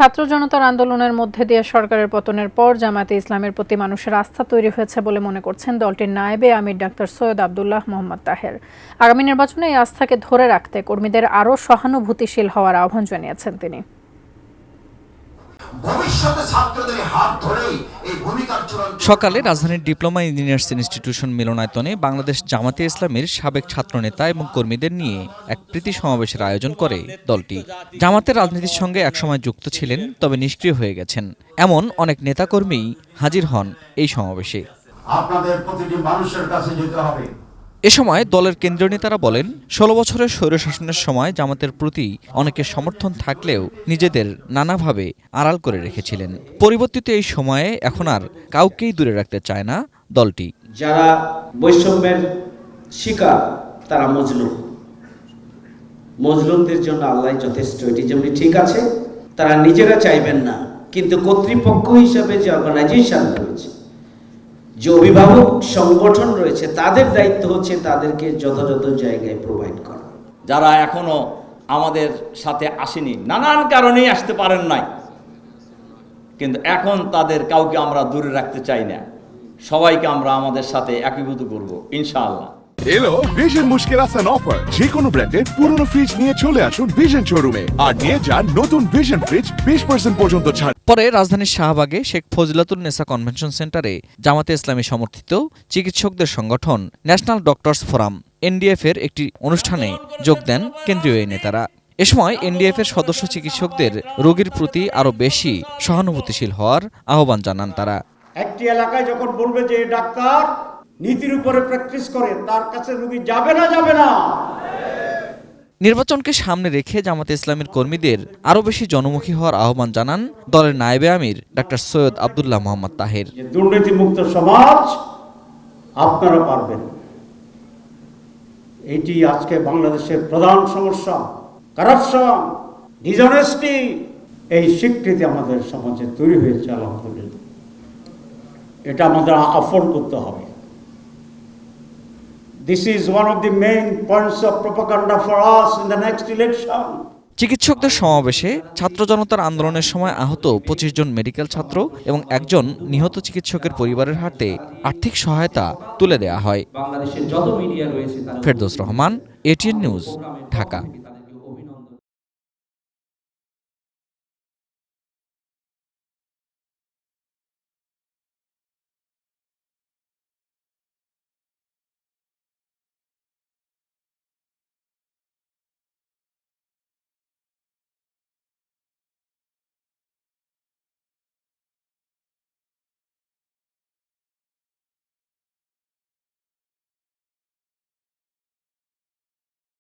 ছাত্র জনতার আন্দোলনের মধ্যে দিয়ে সরকারের পতনের পর জামায়াতে ইসলামের প্রতি মানুষের আস্থা তৈরি হয়েছে বলে মনে করছেন দলটির নায়েবে আমির ডাক্তার সৈয়দ আব্দুল্লাহ মোহাম্মদ তাহের। আগামী নির্বাচনে এই আস্থাকে ধরে রাখতে কর্মীদের আরও সহানুভূতিশীল হওয়ার আহ্বান জানিয়েছেন তিনি। সকালে রাজধানীর ডিপ্লোমা ইঞ্জিনিয়ার্স ইনস্টিটিউশন মিলনায়তনে বাংলাদেশ জামায়াতে ইসলামীর সাবেক ছাত্রনেতা এবং কর্মীদের নিয়ে এক প্রীতি সমাবেশের আয়োজন করে দলটি। জামায়াতের রাজনীতির সঙ্গে একসময় যুক্ত ছিলেন, তবে নিষ্ক্রিয় হয়ে গেছেন এমন অনেক নেতাকর্মী হাজির হন এই সমাবেশে। আপনাদের প্রতিটি মানুষের কাছে যেতে হবে। এ সময় দলের কেন্দ্রীয় নেতারা বলেন, ১৬ বছরের স্বৈরশাসনের সময় জামাতের প্রতি অনেকের সমর্থন থাকলেও নিজেদের নানাভাবে আড়াল করে রেখেছিলেন। পরিবর্তিত এই সময়ে এখন আর কাউকেই দূরে রাখতে চায় না দলটি। যারা বৈষম্যের শিকার তারা মজলুমদের জন্য আল্লাহ যথেষ্ট। এটি যেমনি ঠিক আছে, তারা নিজেরা চাইবেন না, কিন্তু কর্তৃপক্ষ হিসাবে যে অর্গানাইজেশন রয়েছে, যে অভিভাবক সংগঠন রয়েছে, তাদের দায়িত্ব হচ্ছে তাদেরকে যথাযথ জায়গায় প্রোভাইড করা। যারা এখনো আমাদের সাথে আসেনি, নানান কারণেই আসতে পারেন নাই, কিন্তু এখন তাদের কাউকে আমরা দূরে রাখতে চাই না, সবাইকে আমরা আমাদের সাথে একীভূত করব ইনশাআল্লাহ। এলো ভিশন মুশকিল আসান অফার। যে কোনো ব্র্যান্ডের পুরনো ফ্রিজ নিয়ে চলে আসুন ভিশন শোরুমে আর নিয়ে যান নতুন ভিশন ফ্রিজ 20% পর্যন্ত ছাড়। পরে রাজধানীর শাহবাগে শেখ ফজিলাতুন্নেসা কনভেনশন সেন্টারে জামাতে ইসলামী সমর্থিত চিকিৎসকদের সংগঠন ন্যাশনাল ডক্টরস ফোরাম এনডিএফ এর একটি অনুষ্ঠানে যোগ দেন কেন্দ্রীয় এই নেতারা। এ সময় এনডিএফ এর সদস্য চিকিৎসকদের রোগীর প্রতি আরও বেশি সহানুভূতিশীল হওয়ার আহ্বান জানান তারা। একটি এলাকায় যখন বলবে যে ডাক্তার নীতির উপরে প্র্যাকটিস করে, তার কাছে রোগী যাবে না। নির্বাচনকে সামনে রেখে জামাতে ইসলামীর কর্মীদের আরও বেশি জনমুখী হওয়ার আহ্বান জানান দলের নায়েবে আমির ডাক্তার সৈয়দ আব্দুল্লাহ মোহাম্মদ তাহের। দুর্নীতিমুক্ত সমাজ আপনারা পারবেন, এটি আজকে বাংলাদেশের প্রধান সমস্যা। কারাপশন, ডিসঅনেস্টি, এই স্বীকৃতি আমাদের সমাজে তৈরি হয়েছে আলহামদুলিল্লাহ। এটা আমাদের আফোর্ড করতে হবে। This is one of the main points of propaganda for us in the next election. চিকিৎসকদের সমাবেশে ছাত্র জনতার আন্দোলনের সময় আহত ২৫ জন মেডিকেল ছাত্র এবং একজন নিহত চিকিৎসকের পরিবারের হাতে আর্থিক সহায়তা তুলে দেওয়া হয়। বাংলাদেশের যত মিডিয়া রয়েছে, ফেরদৌস রহমান, এটিএন নিউজ, ঢাকা।